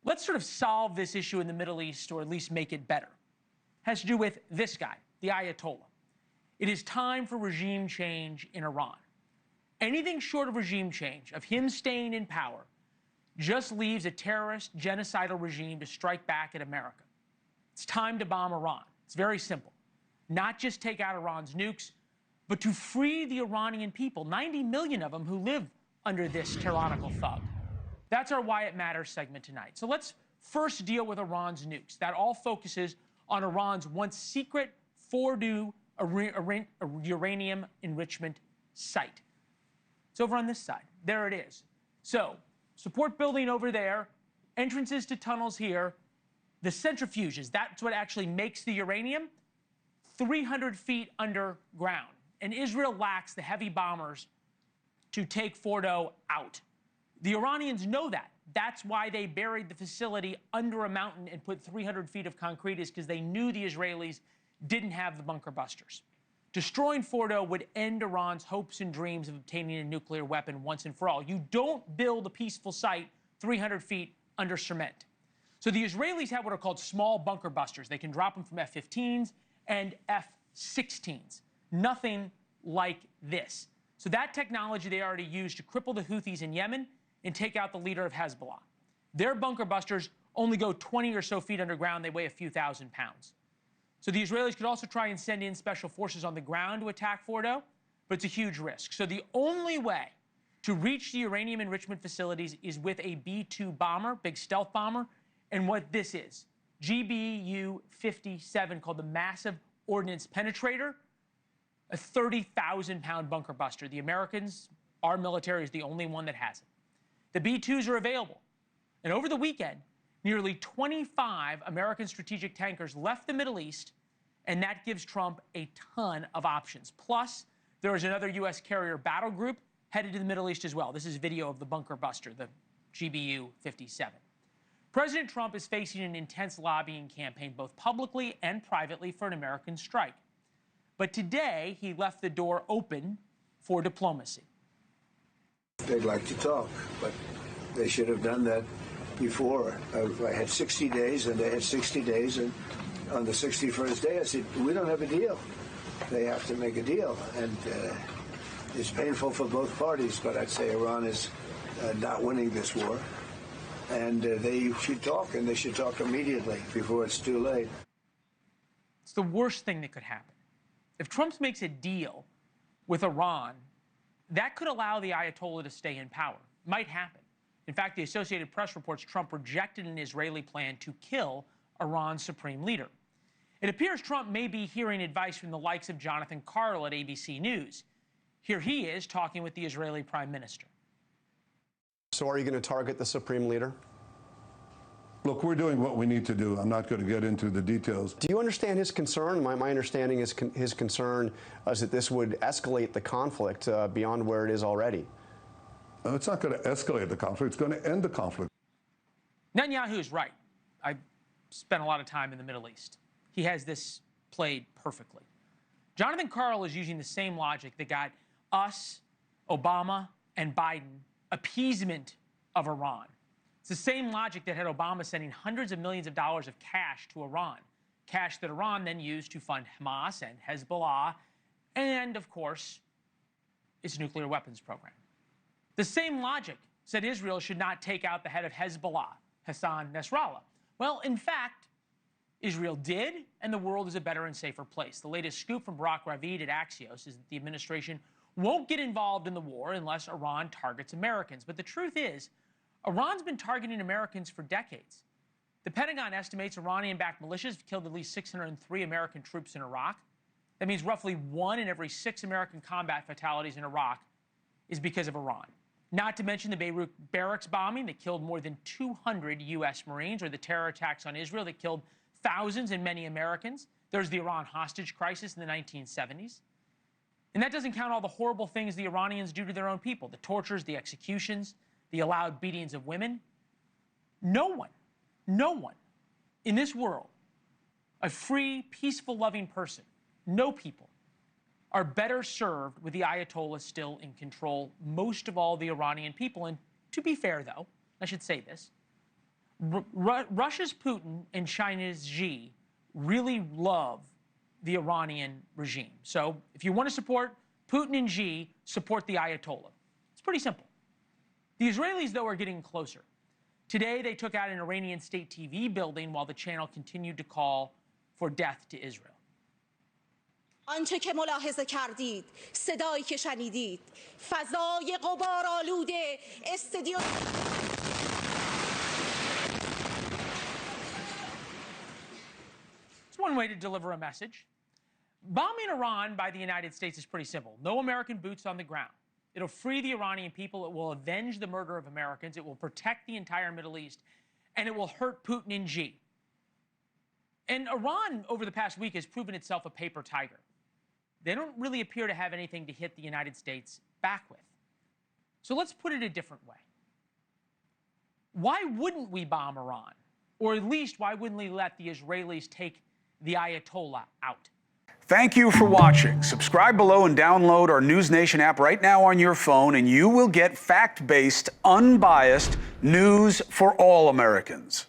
Let's sort of solve this issue in the Middle East, or at least make it better. It has to do with this guy, the Ayatollah. It is time for regime change in Iran. Anything short of regime change, of him staying in power, just leaves a terrorist, genocidal regime to strike back at America. It's time to bomb Iran. It's very simple. Not just take out Iran's nukes, but to free the Iranian people, 90 million of them who live under this tyrannical thug. That's our Why It Matters segment tonight. So let's first deal with Iran's nukes. That all focuses on Iran's once secret Fordow uranium enrichment site. It's over on this side. There it is. So, support building over there, entrances to tunnels here, the centrifuges, that's what actually makes the uranium, 300 feet underground. And Israel lacks the heavy bombers to take Fordow out. The Iranians know that. That's why they buried the facility under a mountain and put 300 feet of concrete, is because they knew the Israelis didn't have the bunker busters. Destroying Fordow would end Iran's hopes and dreams of obtaining a nuclear weapon once and for all. You don't build a peaceful site 300 feet under cement. So the Israelis have what are called small bunker busters. They can drop them from F-15s and F-16s. Nothing like this. So that technology they already used to cripple the Houthis in Yemen and take out the leader of Hezbollah. Their bunker busters only go 20 or so feet underground. They weigh a few thousand pounds. So the Israelis could also try and send in special forces on the ground to attack Fordow, but it's a huge risk. So the only way to reach the uranium enrichment facilities is with a B-2 bomber, big stealth bomber, and what this is, GBU-57, called the Massive Ordnance Penetrator, a 30,000-pound bunker buster. The Americans, our military, is the only one that has it. The B-2s are available. And over the weekend, nearly 25 American strategic tankers left the Middle East, and that gives Trump a ton of options. Plus, there is another U.S. carrier battle group headed to the Middle East as well. This is video of the bunker buster, the GBU-57. President Trump is facing an intense lobbying campaign, both publicly and privately, for an American strike. But today, he left the door open for diplomacy. They'd like to talk, but they should have done that before. I had 60 days, and they had 60 days, and on the 61st day, I said, we don't have a deal. They have to make a deal, and it's painful for both parties, but I'd say Iran is not winning this war, and they should talk, and they should talk immediately before it's too late. It's the worst thing that could happen. If Trump makes a deal with Iran, that could allow the Ayatollah to stay in power. Might happen. In fact, the Associated Press reports Trump rejected an Israeli plan to kill Iran's supreme leader. It appears Trump may be hearing advice from the likes of Jonathan Karl at ABC News. Here he is talking with the Israeli prime minister. So are you going to target the supreme leader? Look, we're doing what we need to do. I'm not going to get into the details. Do you understand his concern? My understanding is his concern is that this would escalate the conflict beyond where it is already. It's not going to escalate the conflict. It's going to end the conflict. Netanyahu's right. I spent a lot of time in the Middle East. He has this played perfectly. Jonathan Karl is using the same logic that got us, Obama, and Biden appeasement of Iran. It's the same logic that had Obama sending hundreds of millions of dollars of cash to Iran, cash that Iran then used to fund Hamas and Hezbollah, and, of course, its nuclear weapons program. The same logic said Israel should not take out the head of Hezbollah, Hassan Nasrallah. Well, in fact, Israel did, and the world is a better and safer place. The latest scoop from Barak Ravid at Axios is that the administration won't get involved in the war unless Iran targets Americans. But the truth is, Iran's been targeting Americans for decades. The Pentagon estimates Iranian-backed militias have killed at least 603 American troops in Iraq. That means roughly 1 in every 6 American combat fatalities in Iraq is because of Iran. Not to mention the Beirut barracks bombing that killed more than 200 U.S. Marines, or the terror attacks on Israel that killed thousands and many Americans. There's the Iran hostage crisis in the 1970s. And that doesn't count all the horrible things the Iranians do to their own people, the tortures, the executions, the allowed beatings of women. No one in this world, a free, peaceful, loving person, no people, are better served with the Ayatollah still in control, most of all the Iranian people. And to be fair, though, I should say this, Russia's Putin and China's Xi really love the Iranian regime. So if you want to support Putin and Xi, support the Ayatollah. It's pretty simple. The Israelis, though, are getting closer. Today, they took out an Iranian state TV building while the channel continued to call for death to Israel. آنچه که ملاحظه کردید، صدایی که شنیدید، فضای غبارآلود استودیو. It's one way to deliver a message. Bombing Iran by the United States is pretty simple. No American boots on the ground. It'll free the Iranian people. It will avenge the murder of Americans. It will protect the entire Middle East. And it will hurt Putin and Xi. And Iran, over the past week, has proven itself a paper tiger. They don't really appear to have anything to hit the United States back with. So let's put it a different way. Why wouldn't we bomb Iran? Or at least, why wouldn't we let the Israelis take the Ayatollah out? Thank you for watching. Subscribe below and download our NewsNation app right now on your phone, and you will get fact-based, unbiased news for all Americans.